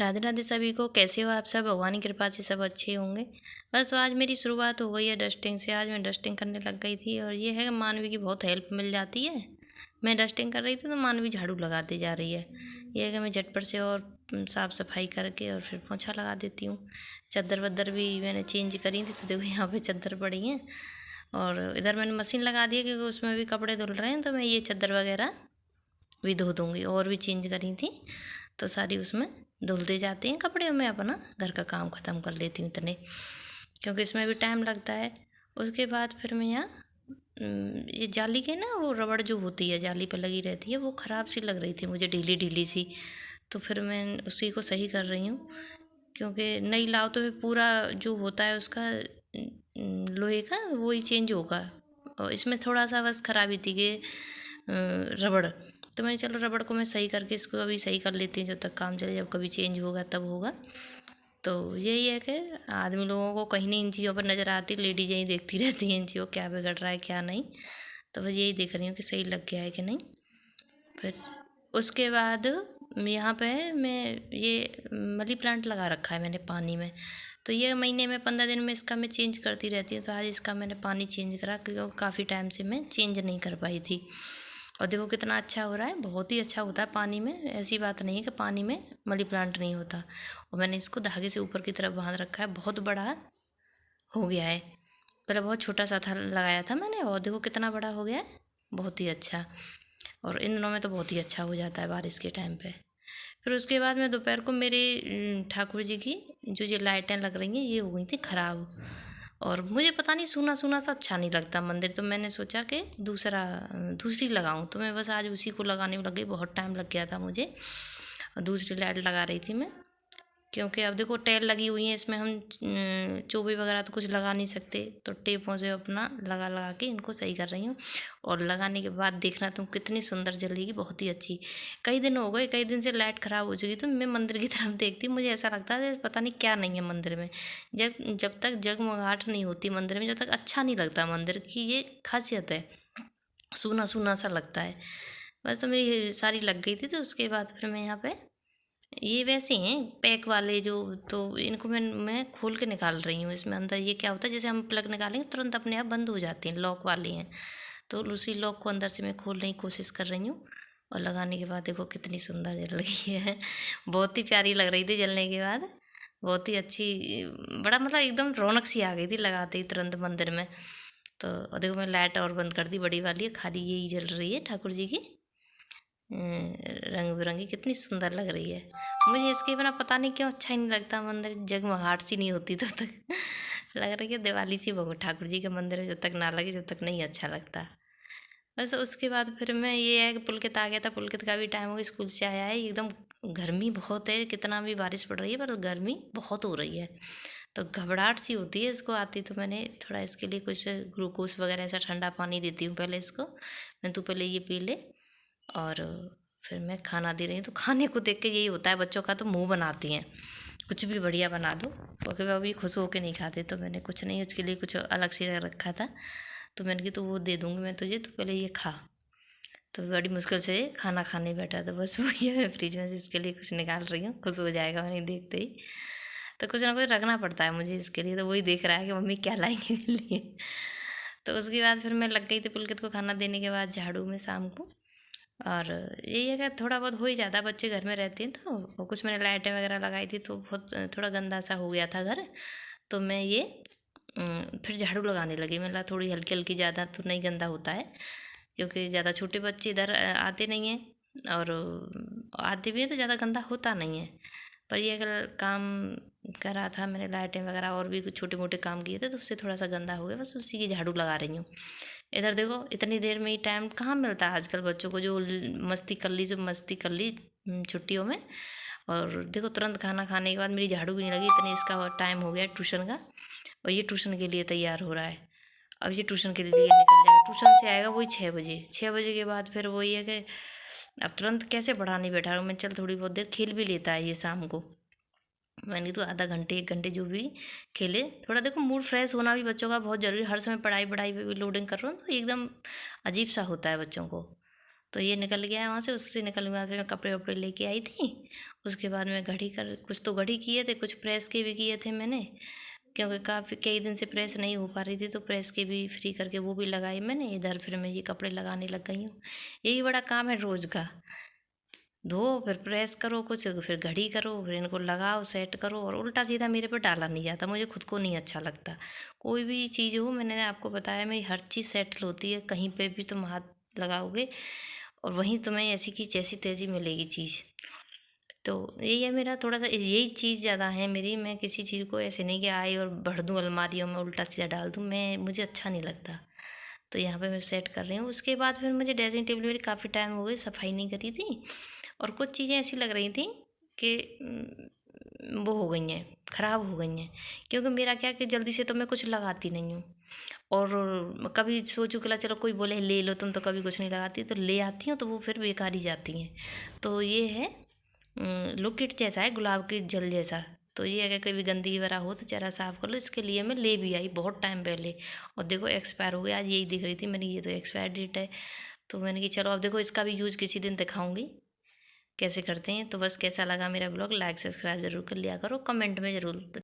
राधे राधे सभी को। कैसे हो आप सब? भगवान की कृपा से सब अच्छे होंगे। बस तो आज मेरी शुरुआत हो गई है डस्टिंग से। आज मैं डस्टिंग करने लग गई थी और ये है कि मानवी की बहुत हेल्प मिल जाती है। मैं डस्टिंग कर रही थी तो मानवी झाड़ू लगाती जा रही है। ये है कि मैं झटपट से और साफ़ सफाई करके और फिर पोछा लगा देती हूँ। चादर वद्दर भी मैंने चेंज करी थी तो देखो यहाँ पे चादर पड़ी हैं। और इधर मैंने मशीन लगा दी है क्योंकि उसमें भी कपड़े धुल रहे हैं, तो मैं ये चादर वगैरह भी धो दूँगी। और भी चेंज करी थी तो सारी उसमें धुलते जाते हैं कपड़े और मैं अपना घर का काम ख़त्म कर लेती हूँ इतने, क्योंकि इसमें भी टाइम लगता है। उसके बाद फिर मैं यहाँ ये जाली के ना वो रबड़ जो होती है जाली पर लगी रहती है, वो ख़राब सी लग रही थी मुझे, ढीली ढीली सी। तो फिर मैं उसी को सही कर रही हूँ, क्योंकि नई लाओ तो फिर पूरा जो होता है उसका लोहे का वही चेंज होगा। और इसमें थोड़ा सा बस खराबी थी कि रबड़। तो मैंने चलो रबड़ को मैं सही करके इसको अभी सही कर लेती हूँ जब तक काम चले, जब कभी चेंज होगा तब होगा। तो यही है कि आदमी लोगों को कहीं नहीं इन चीज़ों पर नज़र आती, लेडीज यही देखती रहती हैं इन चीज़ों क्या बिगड़ रहा है क्या नहीं। तो बस यही देख रही हूँ कि सही लग गया है कि नहीं। फिर उसके बाद यहाँ पे मैं ये मनी प्लांट लगा रखा है मैंने पानी में। तो ये महीने में 15 दिन में इसका मैं चेंज करती रहती हूँ। तो आज इसका मैंने पानी चेंज करा क्योंकि काफ़ी टाइम से मैं चेंज नहीं कर पाई थी। और देखो कितना अच्छा हो रहा है, बहुत ही अच्छा होता है पानी में। ऐसी बात नहीं है कि पानी में मनी प्लांट नहीं होता। और मैंने इसको धागे से ऊपर की तरफ बांध रखा है, बहुत बड़ा हो गया है। पहले बहुत छोटा सा था लगाया था मैंने, और देखो कितना बड़ा हो गया है, बहुत ही अच्छा। और इन दिनों में तो बहुत ही अच्छा हो जाता है बारिश के टाइम पे। फिर उसके बाद में दोपहर को मेरे ठाकुर जी की जो ये लाइटें लग रही हैं ये हो गई थी ख़राब। और मुझे पता नहीं सूना सूना सा अच्छा नहीं लगता मंदिर, तो मैंने सोचा कि दूसरी लगाऊं। तो मैं बस आज उसी को लगाने में लग गई, बहुत टाइम लग गया था मुझे। और दूसरी लाइट लगा रही थी मैं, क्योंकि अब देखो टेल लगी हुई है इसमें, हम चोबे वगैरह तो कुछ लगा नहीं सकते, तो टेपों से अपना लगा लगा के इनको सही कर रही हूँ। और लगाने के बाद देखना तुम कितनी सुंदर जलेगी, बहुत ही अच्छी। कई दिन हो गए, कई दिन से लाइट ख़राब हो चुकी, तो मैं मंदिर की तरफ देखती हूँ, मुझे ऐसा लगता है पता नहीं क्या नहीं है मंदिर में। जब जब तक जगमगाहट नहीं होती मंदिर में, जब तक अच्छा नहीं लगता मंदिर की, ये खासियत है। सूना सूना सा लगता है। बस तो मेरी सारी लग गई थी। तो उसके बाद फिर मैं यहाँ पे ये वैसे हैं पैक वाले जो, तो इनको मैं खोल के निकाल रही हूँ। इसमें अंदर ये क्या होता है, जैसे हम प्लग निकालेंगे तुरंत अपने आप बंद हो जाते हैं, लॉक वाले हैं। तो उसी लॉक को अंदर से मैं खोलने की कोशिश कर रही हूँ। और लगाने के बाद देखो कितनी सुंदर जल रही है। बहुत ही प्यारी लग रही थी जलने के बाद, बहुत ही अच्छी। बड़ा मतलब एकदम रौनक सी आ गई थी लगाते ही तुरंत मंदिर में। तो और देखो मैं लाइट और बंद कर दी, बड़ी वाली है, खाली यही जल रही है ठाकुर जी की रंग बिरंगी, कितनी सुंदर लग रही है। मुझे इसके बिना पता नहीं क्यों अच्छा ही नहीं लगता मंदिर, जगमगाहट सी नहीं होती तब तक। लग रहा है कि दिवाली सी भगवान ठाकुर जी के मंदिर में जब तक ना लगे जब तक नहीं अच्छा लगता। बस उसके बाद फिर मैं ये है कि पुलकित आ गया था, पुलकित का भी टाइम हो गया, स्कूल से आया है। एकदम गर्मी बहुत है, कितना भी बारिश पड़ रही है पर गर्मी बहुत हो रही है। तो घबराहट सी होती है इसको आती, तो मैंने थोड़ा इसके लिए कुछ ग्लूकोज वगैरह ऐसा ठंडा पानी देती हूँ पहले इसको। मैं तू पहले ये पी ले। और फिर मैं खाना दे रही हूँ, तो खाने को देख के यही होता है बच्चों का, तो मुंह बनाती हैं कुछ भी बढ़िया बना दो, क्योंकि वो अभी खुश होके नहीं खाते। तो मैंने कुछ नहीं, उसके लिए कुछ अलग से रखा था। तो मैंने कहा तो वो दे दूँगी मैं तुझे, तो पहले ये खा। तो बड़ी मुश्किल से खाना खाने बैठा, तो बस वही है, मैं फ्रिज में से इसके लिए कुछ निकाल रही हूँ, खुश हो जाएगा मैंने देखते ही। तो कुछ ना कुछ रखना पड़ता है मुझे इसके लिए। तो वही देख रहा है कि मम्मी क्या लाएंगी मेरे लिए। तो उसके बाद फिर मैं लग गई थी पुलकित को खाना देने के बाद झाड़ू में शाम को। और यही है कि थोड़ा बहुत हो ही जाता है, बच्चे घर में रहते हैं तो। और कुछ मैंने लाइटें वगैरह लगाई थी तो बहुत थोड़ा गंदा सा हो गया था घर। तो मैं ये फिर झाड़ू लगाने लगी। मतलब थोड़ी हल्की हल्की, ज़्यादा तो नहीं गंदा होता है, क्योंकि ज़्यादा छोटे बच्चे इधर आते नहीं हैं। और आते भी हैं तो ज़्यादा गंदा होता नहीं है। पर ये अगर काम कर रहा था मैंने, लाइटें वगैरह और भी कुछ छोटे मोटे काम किए थे, तो उससे थोड़ा सा गंदा हो गया, बस उसी की झाड़ू लगा रही हूँ। इधर देखो इतनी देर में ही टाइम कहाँ मिलता है आजकल बच्चों को, जो मस्ती कर ली, जो मस्ती कर ली छुट्टियों में। और देखो तुरंत खाना खाने के बाद मेरी झाड़ू भी नहीं लगी, इतने इसका टाइम हो गया ट्यूशन का। और ये ट्यूशन के लिए तैयार हो रहा है। अब ये ट्यूशन के लिए निकल जाएगा, ट्यूशन से आएगा वही 6 बजे। 6 बजे के बाद फिर वही है कि अब तुरंत कैसे पढ़ाने बैठा रहा हूँ मैं। चल थोड़ी बहुत देर खेल भी लेता है ये शाम को, मैंने तो आधा घंटे 1 घंटे जो भी खेले। थोड़ा देखो मूड फ्रेश होना भी बच्चों का बहुत ज़रूरी, हर समय पढ़ाई पढ़ाई पे भी लोडिंग कर रहा हूँ तो एकदम अजीब सा होता है बच्चों को। तो ये निकल गया है वहाँ से। उससे निकलने के बाद फिर मैं कपड़े वपड़े लेके आई थी। उसके बाद मैं कुछ तो घड़ी किए थे, कुछ प्रेस के भी किए थे मैंने, क्योंकि काफ़ी कई दिन से प्रेस नहीं हो पा रही थी, तो प्रेस के भी फ्री करके वो भी लगाई मैंने। इधर फिर मैं ये कपड़े लगाने लग गई हूँ। यही बड़ा काम है रोज़ का, धो फिर प्रेस करो कुछ, फिर घड़ी करो, फिर इनको लगाओ सेट करो, और उल्टा सीधा मेरे पे डाला नहीं जाता, मुझे खुद को नहीं अच्छा लगता। कोई भी चीज़ हो, मैंने आपको बताया मेरी हर चीज़ सेटल होती है। कहीं पे भी तुम हाथ लगाओगे और वहीं तुम्हें ऐसी की जैसी तैसी मिलेगी चीज़। तो यही है मेरा थोड़ा सा, यही चीज़ ज़्यादा है मेरी। मैं किसी चीज़ को ऐसे नहीं कि आई और भर दूँ अलमारियों में, उल्टा सीधा डाल दूँ, मैं मुझे अच्छा नहीं लगता। तो यहाँ पे मैं सेट कर रही हूँ। उसके बाद फिर मुझे ड्रेसिंग टेबल मेरी काफ़ी टाइम हो गई सफाई नहीं करी थी, और कुछ चीज़ें ऐसी लग रही थी कि वो हो गई हैं, ख़राब हो गई हैं। क्योंकि मेरा क्या कि जल्दी से तो मैं कुछ लगाती नहीं हूँ, और कभी सोचूँ कि चलो कोई बोले ले लो तुम तो कभी कुछ नहीं लगाती, तो ले आती हूँ तो वो फिर बेकार ही जाती हैं। तो ये है लुकिट जैसा है, गुलाब के जल जैसा। तो ये अगर कभी गंदगी वगैरह हो तो चेहरा साफ़ कर लो, इसके लिए मैं ले भी आई बहुत टाइम पहले। और देखो एक्सपायर हो गया, आज यही दिख रही थी मैंने, ये तो एक्सपायर डेट है। तो मैंने कि चलो अब देखो इसका भी यूज़ किसी दिन दिखाऊंगी कैसे करते हैं। तो बस कैसा लगा मेरा ब्लॉग, लाइक सब्सक्राइब ज़रूर कर लिया करो, कमेंट में ज़रूर